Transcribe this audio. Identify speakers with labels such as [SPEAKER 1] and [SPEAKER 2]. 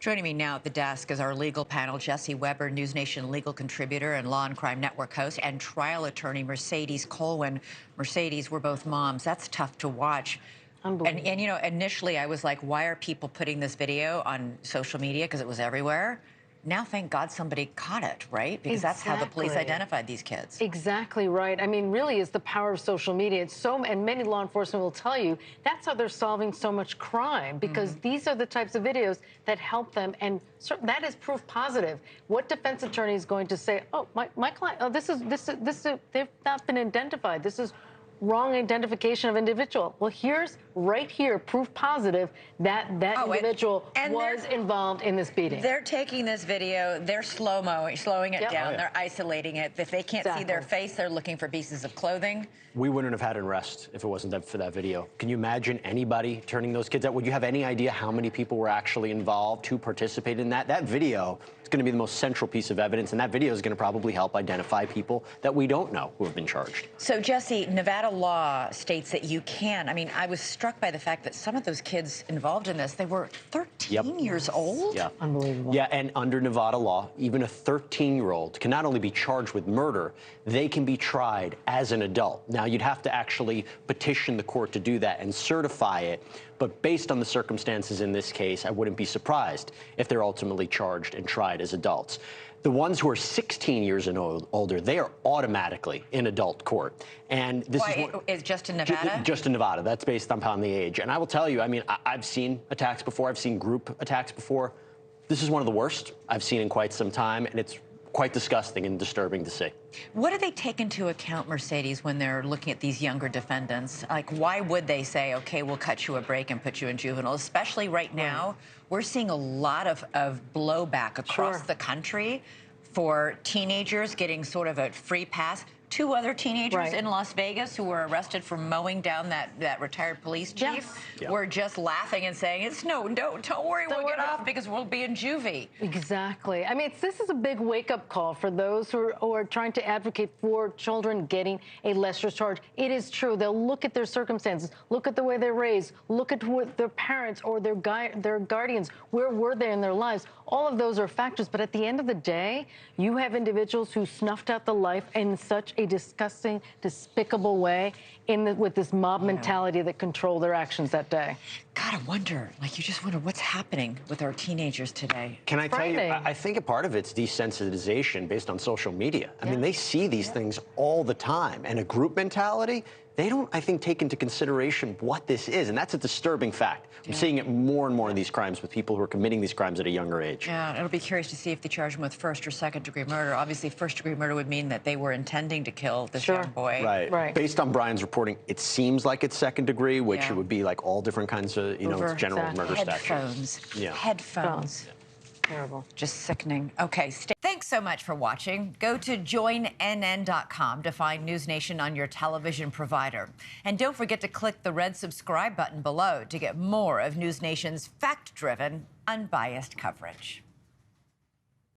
[SPEAKER 1] Joining me now at the desk is our legal panel, Jesse Weber, NewsNation legal contributor and Law and Crime Network host, and trial attorney Mercedes Colwin. Mercedes, we're both moms. That's tough to watch. And you know, initially I was like, why are people putting this video on social media? Because it was everywhere. Now, thank God somebody caught it, right? Because that's how the police identified these kids.
[SPEAKER 2] Exactly right. I mean, really, it's the power of social media. It's and many law enforcement will tell you that's how they're solving so much crime, because these are the types of videos that help them, and that is proof positive. What defense attorney is going to say, oh, my client, oh, this is they've not been identified. This is wrong identification of individual. Well, here's right here proof positive that individual was involved in this beating.
[SPEAKER 1] They're taking this video, they're slowing it down, they're isolating it. If they can't see their face, they're looking for pieces of clothing.
[SPEAKER 3] We wouldn't have had an arrest if it wasn't for that video. Can you imagine anybody turning those kids out? Would you have any idea how many people were actually involved, who participated in that? That video is going to be the most central piece of evidence, and that video is going to probably help identify people that we don't know who have been charged.
[SPEAKER 1] So, Jesse, Nevada law states that you can. I mean, I was struck by the fact that some of those kids involved in this, they were 13 years old.
[SPEAKER 3] Yeah.
[SPEAKER 2] Unbelievable.
[SPEAKER 3] Yeah, and under Nevada law, even a 13-year-old can not only be charged with murder, they can be tried as an adult. Now, you'd have to actually petition the court to do that and certify it. But based on the circumstances in this case, I wouldn't be surprised if they're ultimately charged and tried as adults. The ones who are 16 years and older, they are automatically in adult court. And this
[SPEAKER 1] is just in Nevada?
[SPEAKER 3] Just in Nevada. That's based upon the age. And I will tell you, I mean, I've seen attacks before. I've seen group attacks before. This is one of the worst I've seen in quite some time, and it's quite disgusting and disturbing to see.
[SPEAKER 1] What do they take into account, Mercedes, when they're looking at these younger defendants? Like, why would they say, okay, we'll cut you a break and put you in juvenile? Especially right now, we're seeing a lot of blowback across the country for teenagers getting sort of a free pass. Two other teenagers in Las Vegas who were arrested for mowing down that retired police chief were just laughing and saying, "It's don't worry, we'll get off because we'll be in juvie."
[SPEAKER 2] Exactly. I mean, this is a big wake-up call for those who are trying to advocate for children getting a lesser charge. It is true. They'll look at their circumstances, look at the way they're raised, look at what their parents or their guardians, where were they in their lives. All of those are factors. But at the end of the day, you have individuals who snuffed out the life in such a disgusting, despicable way with this mob mentality that controlled their actions that day.
[SPEAKER 1] Gotta wonder, like, you just wonder what's happening with our teenagers today.
[SPEAKER 3] Can I tell you, I think a part of it's desensitization based on social media. I mean, they see these things all the time, and a group mentality, they don't, I think, take into consideration what this is, and that's a disturbing fact. I'm seeing it more and more in these crimes with people who are committing these crimes at a younger age.
[SPEAKER 1] Yeah, it'll be curious to see if they charge them with first or second-degree murder. Obviously, first-degree murder would mean that they were intending to kill this young boy.
[SPEAKER 3] Right. Based on Brian's reporting, it seems like it's second-degree, which it would be like all different kinds of, you know, it's general murder statute.
[SPEAKER 1] Headphones. Headphones.
[SPEAKER 2] Terrible.
[SPEAKER 1] Just sickening. Okay, thanks so much for watching. Go to joinnn.com to find NewsNation on your television provider. And don't forget to click the red subscribe button below to get more of NewsNation's fact-driven, unbiased coverage.